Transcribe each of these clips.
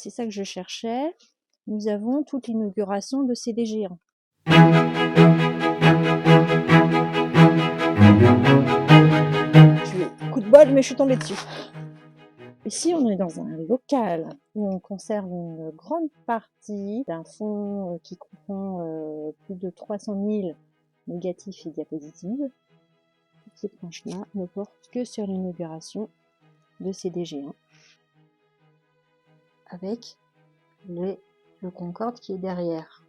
C'est ça que je cherchais. Nous avons toute l'inauguration de CDG1. Coup de bol, mais je suis tombée dessus. Ici, on est dans un local où on conserve une grande partie d'un fonds qui comprend plus de 300 000 négatifs et diapositives. Toutes ces planches-là ne portent que sur l'inauguration de CDG1 avec le Concorde qui est derrière.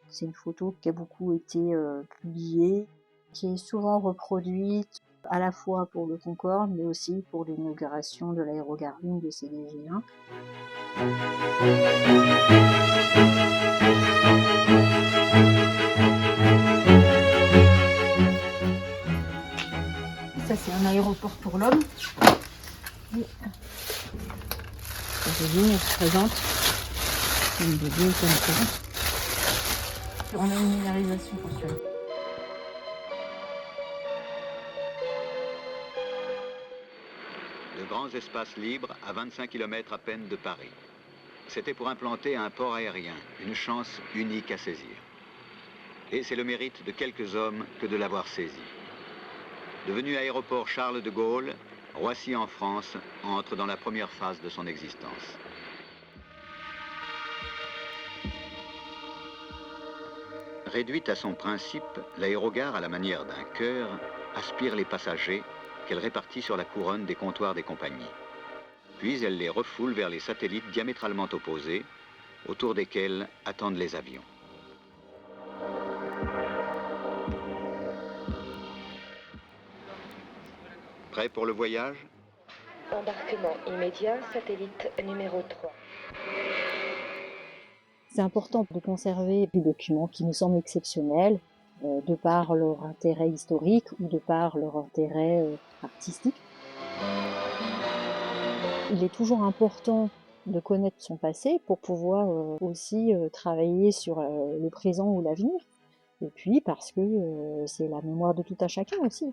C'est une photo qui a beaucoup été publiée, qui est souvent reproduite à la fois pour le Concorde, mais aussi pour l'inauguration de l'aérogare 1 de CDG1. Ça, c'est un aéroport pour l'homme. La ligne se présente une ligne comme ça. On a une numérisation fonctionnelle. De grands espaces libres à 25 km à peine de Paris. C'était pour implanter un port aérien, une chance unique à saisir. Et c'est le mérite de quelques hommes que de l'avoir saisi. Devenu aéroport Charles de Gaulle, Roissy en France entre dans la première phase de son existence. Réduite à son principe, l'aérogare, à la manière d'un cœur, aspire les passagers qu'elle répartit sur la couronne des comptoirs des compagnies. Puis elle les refoule vers les satellites diamétralement opposés, autour desquels attendent les avions. Prêt pour le voyage? Embarquement immédiat, satellite numéro 3. C'est important de conserver des documents qui nous semblent exceptionnels, de par leur intérêt historique ou de par leur intérêt artistique. Il est toujours important de connaître son passé pour pouvoir aussi travailler sur le présent ou l'avenir. Et puis parce que c'est la mémoire de tout un chacun aussi.